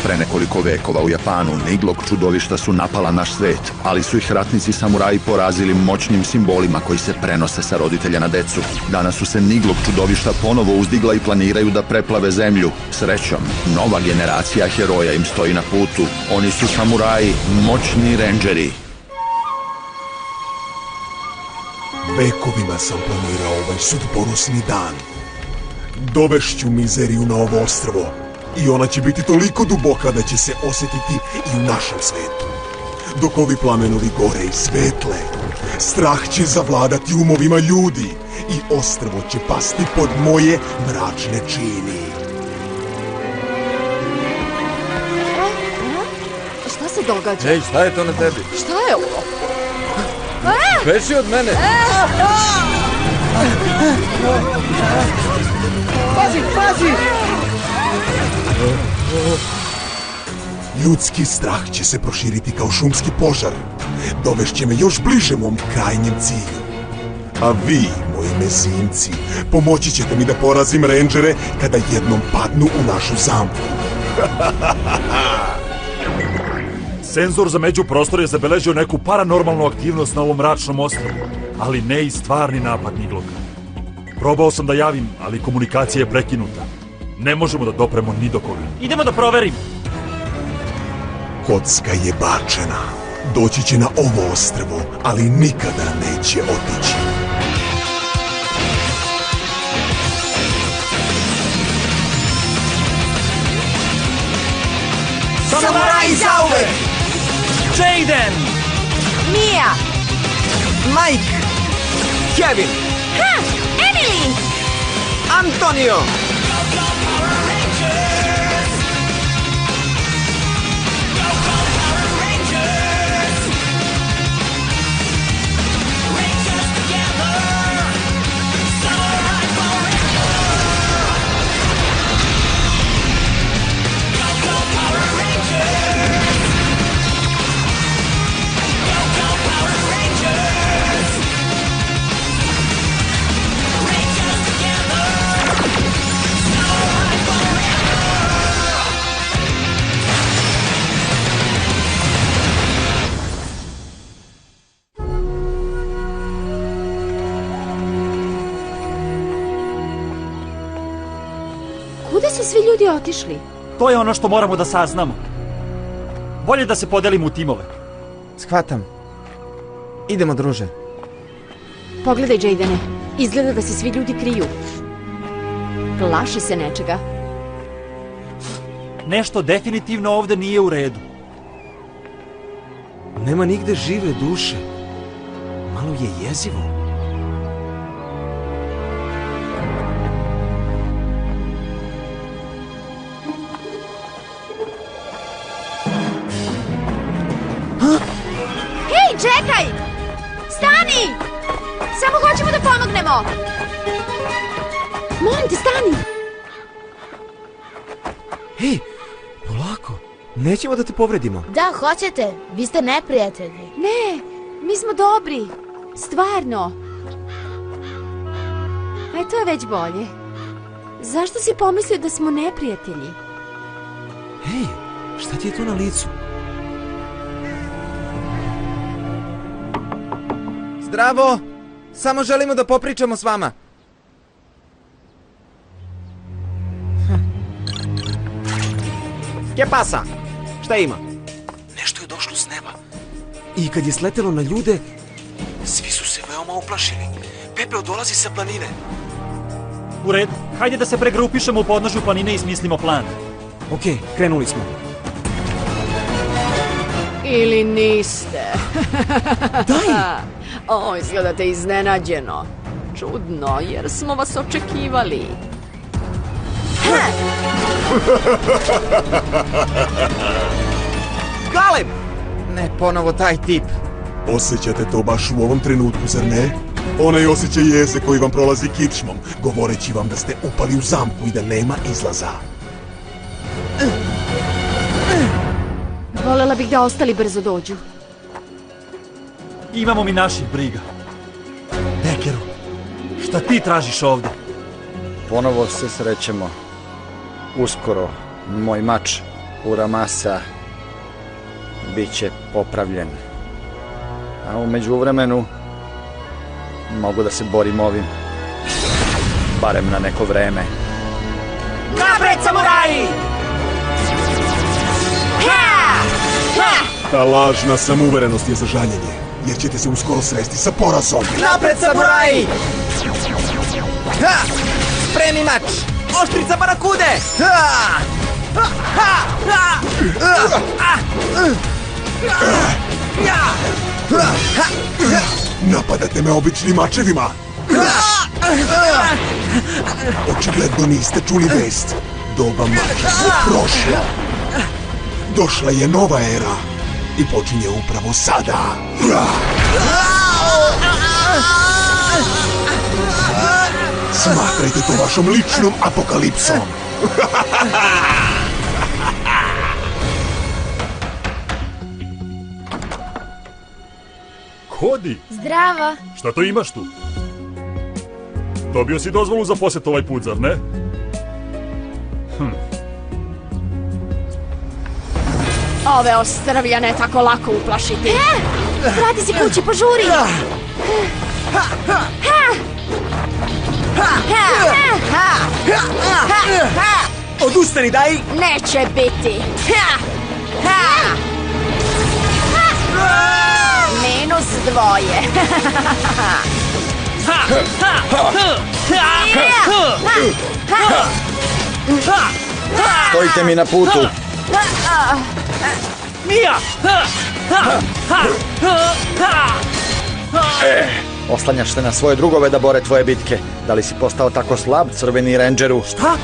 Pre nekoliko vekova u Japanu Niglok čudovišta su napala naš svet, ali su ih ratnici samuraji porazili moćnim simbolima koji se prenose sa roditelja na decu. Danas su se Niglok čudovišta ponovo uzdigla i planiraju da preplave zemlju. Srećom, nova generacija heroja im stoji na putu. Oni su samuraji, moćni rendžeri. Vekovima sam planirao ovaj sudbonosni dan. Dovešću mizeriju na ovo ostrvo i ona će biti toliko duboka da će se osjetiti i u našem svetu. Dok ovi plamenovi gore i svetle, strah će zavladati umovima ljudi i ostrvo će pasti pod moje mračne čini. Šta se događa? Ej, šta je to na tebi? Šta je ovo? Beži od mene! Pazi, pazi! Ljudski strah će se proširiti kao šumski požar. Dovešće me još bliže mom krajnjem cilju. A vi, moji mezinci, pomoći ćete mi da porazim rendžere kada jednom padnu u našu zamku. Senzor za međuprostor je zabeležio neku paranormalnu aktivnost na ovom mračnom ostrvu, ali ne i stvarni napad Nigloka. Probao sam da javim, ali komunikacija je prekinuta. Ne možemo da dopremo ni do koga. Idemo da proverim. Kocka je bačena. Doći će na ovo ostrvo, ali nikada neće otići. Samuraji zauvek! Jaden! Mia! Mike! Kevin! Ha! Emily! Antonio! Kuda su svi ljudi otišli? To je ono što moramo da saznamo. Bolje da se podelimo u timove. Shvatam. Idemo, druže. Pogledaj, Jadene. Izgleda da se svi ljudi kriju. Plaše se nečega. Nešto definitivno ovde nije u redu. Nema nigde žive duše. Malo je jezivo. Hej, čekaj! Stani! Samo hoćemo da pomognemo! Molim te, stani! Hej, polako. Nećemo da te povredimo. Da, hoćete. Vi ste neprijatelji. Ne, mi smo dobri. Stvarno. E, to je već bolje. Zašto si pomislio da smo neprijatelji? Hej, šta ti je to na licu? Zdravo! Samo želimo da popričamo s vama. Ke pasa? Šta ima? Nešto je došlo s neba. I kad je sletelo na ljude, svi su se veoma uplašili. Pepeo dolazi sa planine. U redu, hajde da se pregrupišemo u podnožju planine i smislimo plan. Okej, krenuli smo. Ili niste? Daj! O, izgledate iznenađeno. Čudno, jer smo vas očekivali. Galeb! Ne, ponovo taj tip. Osjećate to baš u ovom trenutku, zar ne? Onaj osjećaj jeze koji vam prolazi kičmom, govoreći vam da ste upali u zamku i da nema izlaza. Volela bih da ostali brzo dođu. Imamo mi naših briga. Dekeru, šta ti tražiš ovde? Ponovo se srećemo. Uskoro, moj mač Uramasa bit će popravljen. A u međuvremenu mogu da se borim ovim. Barem na neko vreme. Napred, samuraji! Ta lažna samouverenost je za žaljenje, jer ćete se uskoro sresti sa porazom. Napred, samuraji! Spremi mač! Oštrica barakude! Napadate me običnim mačevima. Očigledno niste čuli vest. Doba mača je prošla. Došla je nova era i počinje upravo sada. Smatrajte to vašom ličnom apokalipsom. Hodi! Zdravo. Šta to imaš tu? Dobio si dozvolu za posjet ovaj put, zar ne? Ove ostrvljane tako lako uplašiti. Vrati se kući, požuri. Odustani, daj! Neće biti. Minus 2. Stojite mi na putu. Mija! Oslanjaš se na svoje drugove da bore tvoje bitke. Da li si postao tako slab, crveni rendžeru? Šta?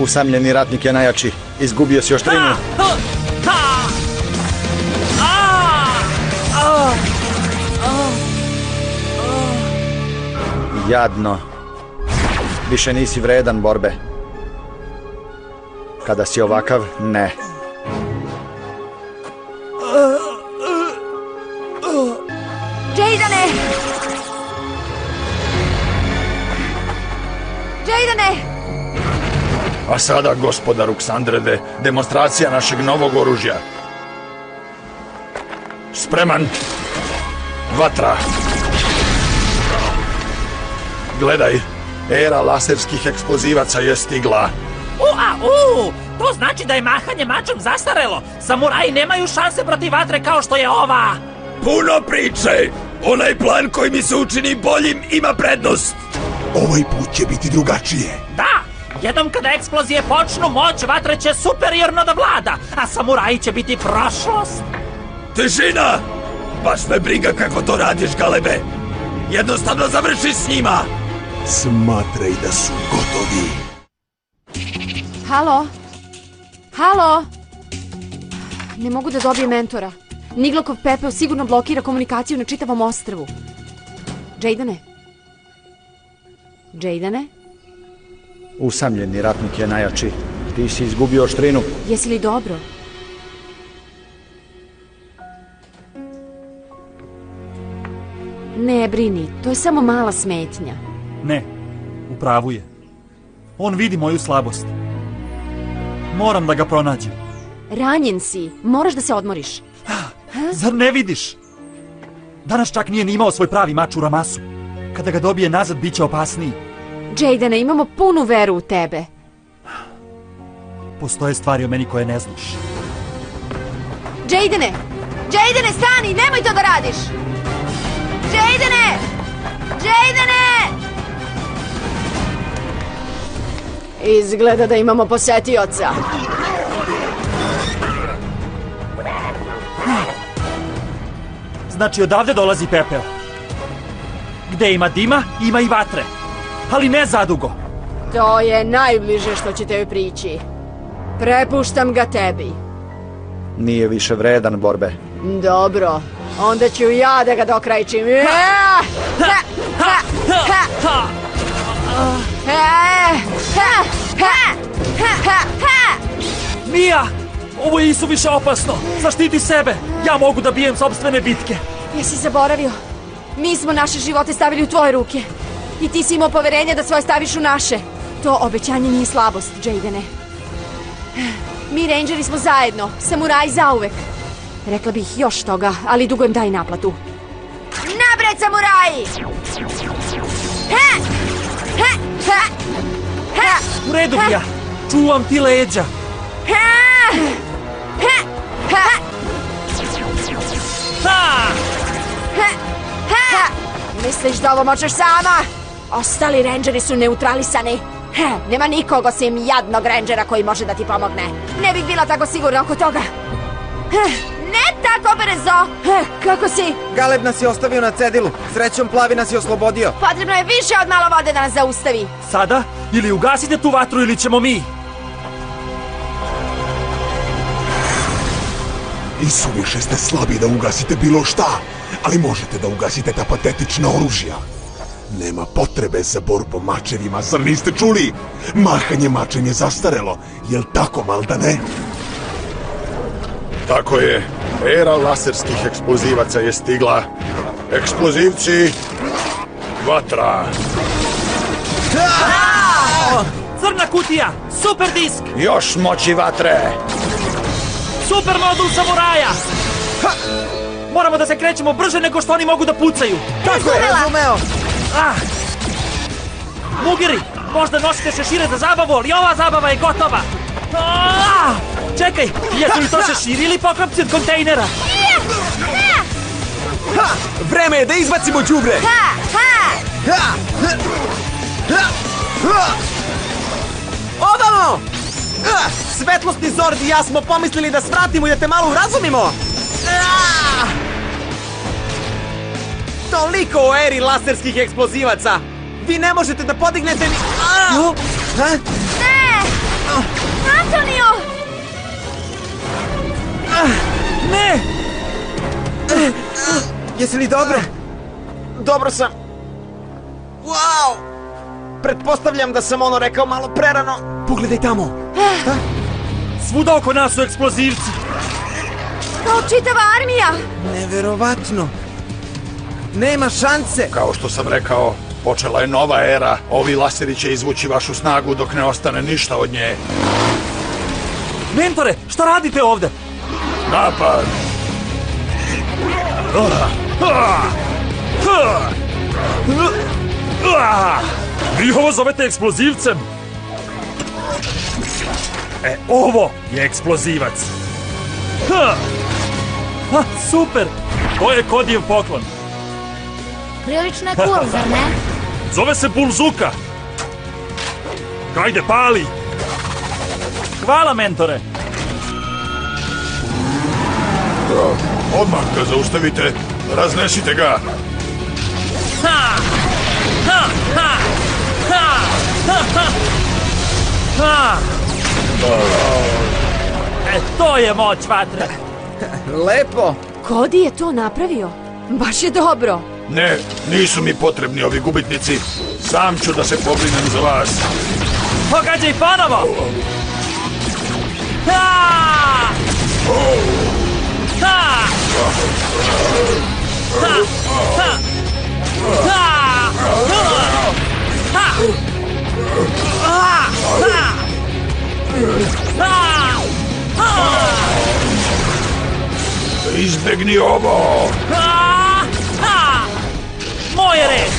Usamljeni ratnik je najjači. Izgubio si oštrinu. Jadno. Više nisi vredan borbe. Kada si ovakav, ne. Jaydene! Jaydene! A sada, gospoda Ruksandrede, demonstracija našeg novog oružja. Spreman. Vatra. Gledaj, era laserskih eksplozivaca je stigla. To znači da je mahanje mačom zastarelo. Samuraji nemaju šanse protiv vatre kao što je ova. Puno priče! Onaj plan koji mi se učini boljim ima prednost. Ovaj put će biti drugačije. Da, jednom kada eksplozije počnu, moć vatre će superiorno da vlada, a samuraji će biti prošlost. Tišina! Baš me briga kako to radiš, Galebe. Jednostavno završi s njima. Smatraj da su gotovi. Halo? Halo? Ne mogu da dobijem mentora. Niglokov pepeo sigurno blokira komunikaciju na čitavom ostrvu. Jaydene? Jaydene? Usamljeni ratnik je najjači. Ti si izgubio oštrinu. Jesi li dobro? Ne brini, to je samo mala smetnja. Ne, u pravu je. On vidi moju slabost. Moram da ga pronađem. Ranjen si, moraš da se odmoriš. Zar ne vidiš? Danas čak nije ni imao svoj pravi mač Uramasu. Kada ga dobije nazad, bit će opasniji. Jaydene, imamo punu veru u tebe. Postoje stvari o meni koje ne znaš. Jaydene! Jaydene, stani! Nemoj to da radiš! Jaydene! Jaydene! Izgleda da imamo posetioca. Znači, odavde dolazi pepeo. Gde ima dima, ima i vatre. Ali ne zadugo. To je najbliže što će tebi prići. Prepuštam ga tebi. Nije više vredan borbe. Dobro, onda ću ja da ga dokrajčim. Mija! Ovo je isuviše opasno. Zaštiti sebe. Ja mogu da bijem sopstvene bitke. Jesi zaboravio? Mi smo naše živote stavili u tvoje ruke. I ti si imao poverenje da svoje staviš u naše. To obećanje nije slabost, Jaydene. Mi Rangeri smo zajedno, samuraji zauvek. Rekla bih još toga, ali dugujem daj naplatu. Napred, samuraji! U redu, Bija. Čuvam ti leđa. Misliš da ovo možeš sama? Ostali rangeri su neutralisani. Nema nikog osim jadnog rangera koji može da ti pomogne. Ne bih bila tako sigurna oko toga. Ne tako brzo! Kako si? Galeb nas je ostavio na cedilu. Srećom Plavi nas je oslobodio. Potrebno je više od malo vode da nas zaustavi. Sada? Ili ugasite tu vatru ili ćemo mi. I suviše ste slabi da ugasite bilo šta, ali možete da ugasite ta patetična oružja. Nema potrebe za borbom mačevima, zar niste čuli? Mahanje mačem je zastarelo, jel tako, Maldane? Tako je, era laserskih eksplozivaca je stigla. Eksplozivci, vatra. Crna kutija, super disk, Još moći vatre. super modul samuraja. Moramo da se krećemo brže nego što oni mogu da pucaju. Tako je, razumeo. Mugiri, možda nosite šešire za zabavu, ali ova zabava je gotova. Čekaj, jesu li to šeširi ili poklopci od kontejnera? Vreme je da izbacimo đubre. Ovamo! Svetlosni Zord i ja smo pomislili da svratimo i da te malo urazumimo. Toliko o eri laserskih eksplozivaca. Vi ne možete da podignete ni... Ne! Antonio! Ne! Jesi li dobro? Dobro sam. Wow! Pretpostavljam da sam ono rekao malo prerano. Pogledaj tamo. Svuda oko nas su eksplozivci. Kao čitava armija. Neverovatno. Nema šanse. Kao što sam rekao, počela je nova era. Ovi laseri će izvući vašu snagu dok ne ostane ništa od nje. Mentore, šta radite ovde? Napad! Vi ovo zovete eksplozivcem? Ovo je eksplozivac. Super! To je Kodijev poklon. Prilično je cool, zar ne? Zove se Bulzuka. Hajde, pali! Hvala, mentore. Odmah ga zaustavite. Raznesite ga. To je moć vatre. Lepo. Cody je to napravio. Baš je dobro. Ne, nisu mi potrebni ovi gubitnici. Sam ću da se pobrinem za vas. Pogađaj ponovo. Izbegni ovo. Moj red.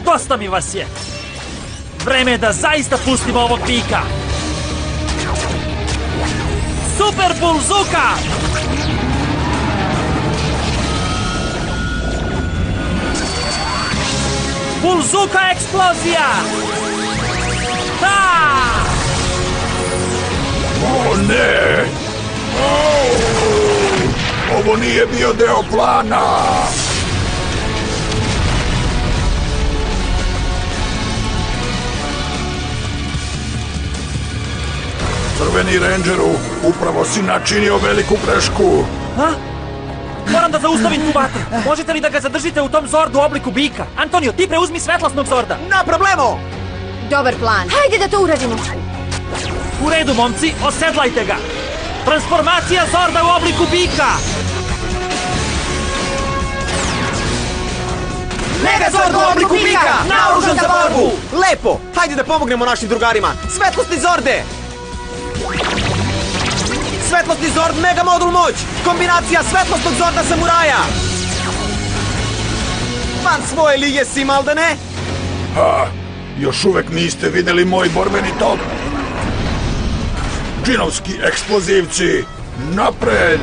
Dosta mi vas je. Vreme je da zaista pustimo ovog bika. Super Bulzuka! Bulzuka eksplozija! O ne! Ovo nije bio deo plana! Crveni Rangeru, upravo si načinio veliku grešku. Moram da zaustavim tu vatru. Možete li da ga zadržite u tom Zordu u obliku bika? Antonio, ti preuzmi svetlosnog Zorda. Na problemu! Dobar plan. Hajde da to uradimo. U redu, momci, osedlajte ga. Transformacija Zorda u obliku bika. Megazord u obliku bika, naoružan za borbu! Lepo, hajde da pomognemo našim drugarima. Svetlosni Zorde! Svetlosni Zord Mega Modul moć! Kombinacija svetlosnog Zorda samuraja! Van svoje lige si, Maldane? Ha, još uvek niste videli moj borbeni top. Džinovski eksplozivci, napred!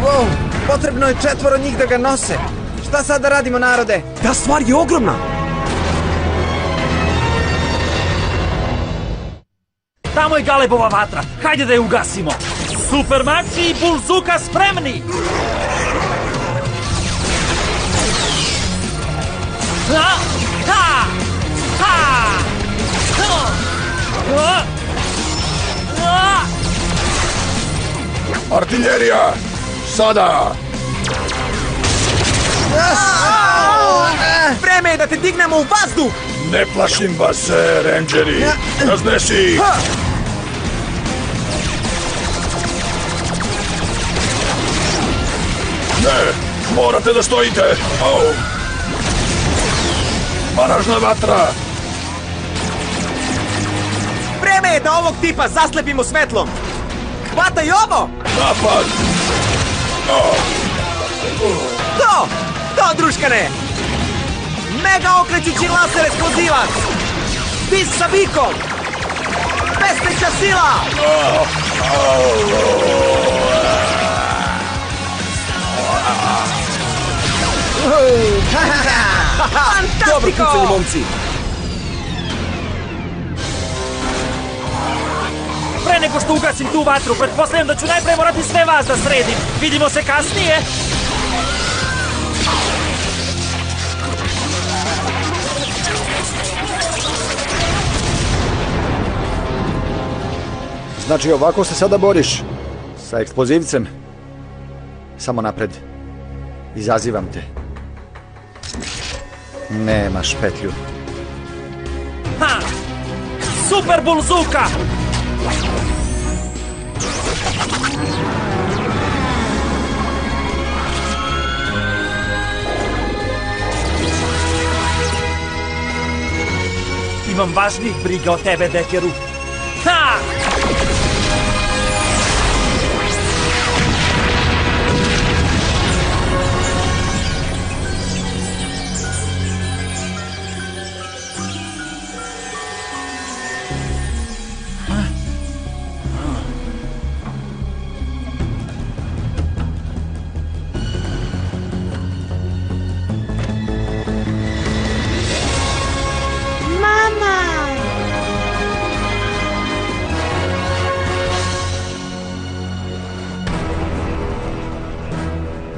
Wow, potrebno je 4 njih da ga nose. Šta sad da radimo, narode? Ta stvar je ogromna! Tamo je Galebova vatra, hajde da je ugasimo. Supermaxi i Bulzuka spremni! Ha! Ha! Ha! Ha! Ha! Artiljerija, sada! Vreme je da te dignemo u vazduh! Ne plašim vas, rangeri! Raznesi ih! Ne, morate da stojite! Au! Baražna vatra! Vreme je da ovog tipa zaslepimo svetlom! Hvataj ovo! Napad! To, druškane! Mega okrećući laser eksplozivac! Vis sa bikom! Bespeća sila! Dobro pucanje, momci! Pre nego što ugasim tu vatru, pretpostavljam da ću najpre morati sve vas da sredim. Vidimo se kasnije! Znači, ovako se sada boriš sa eksplozivcem. Samo napred. Izazivam te. Nemaš petlju. Ha! Super Bulzuka! Imam važnijih briga od tebe, Dekeru. Ha!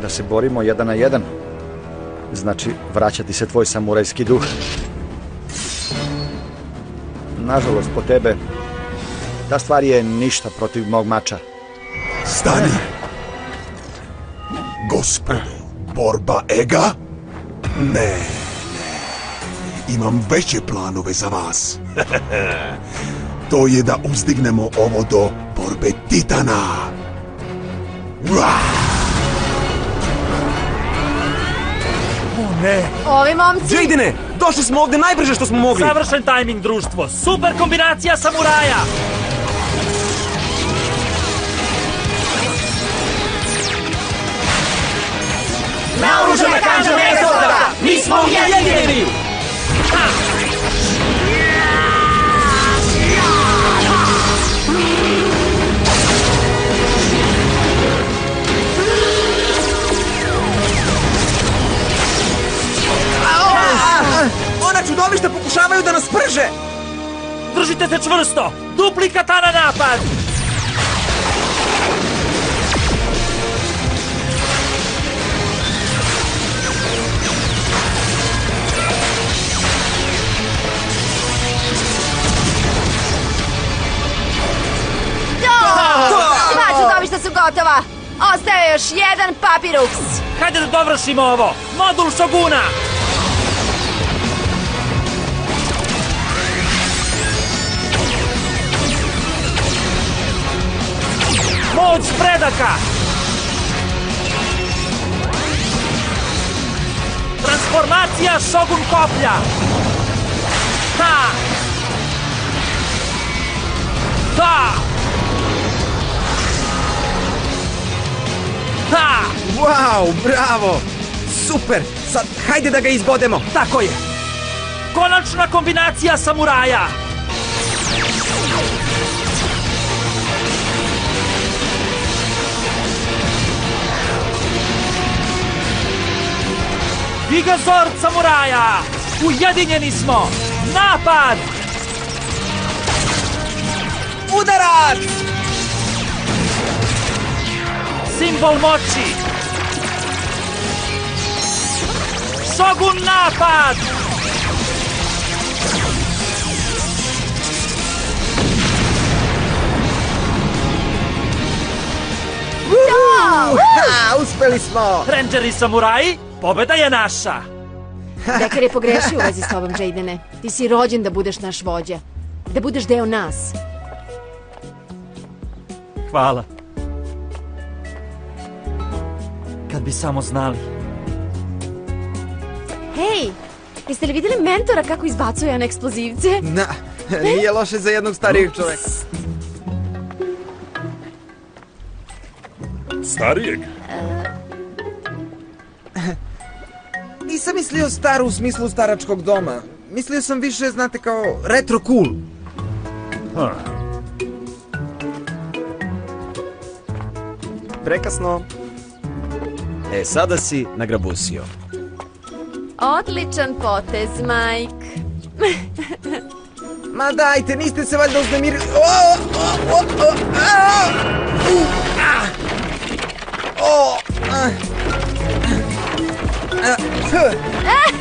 Da se borimo 1 na 1. Znači, vraćati se tvoj samurajski duh. Nažalost, po tebe, ta stvar je ništa protiv mog mača. Stani! Gospodo, borba ega? Ne. Imam veće planove za vas. To je da uzdignemo ovo do borbe titana. Ne! Ovi momci... Jaydene, došli smo ovde najbrže što smo mogli! Savršen tajming, društvo! Super kombinacija samuraja! Naoružana kanđa Megazorda! Mi smo ujedinjeni! Ona čudovišta pokušavaju da nas prže! Držite se čvrsto! Dupli katana napad! Sva čudovišta su gotova! Ostaje još jedan papiruks! Hajde da dovršimo ovo! Modul Šoguna! Moć predaka! Transformacija Šogun koplja! Ha! Ha! Ha! Wow, bravo! Super! Sad, hajde da ga izbodemo! Tako je! Konačna kombinacija samuraja! Gigazord samuraja! Ujedinjeni smo! Napad! Udarac! Simbol moći! Šogun napad! Uspeli smo! Rangeri samuraji, pobeda je naša! Deker je pogrešio u vezi s tobom, Jaydene. Ti si rođen da budeš naš vođa. Da budeš deo nas. Hvala. Kad bi samo znali. Hej, jeste li vidjeli mentora kako izbacuje on eksplozivce? Nije loše za jednog starijeg čoveka. Starijeg? Nisam mislio staro u smislu staračkog doma. Mislio sam više, znate, kao retro cool. Prekasno. Sada si nagrabusio. Odličan potez, Mike. Ma dajte, niste se valjda uznemirili.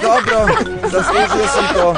Dobro, zaslužio sam to.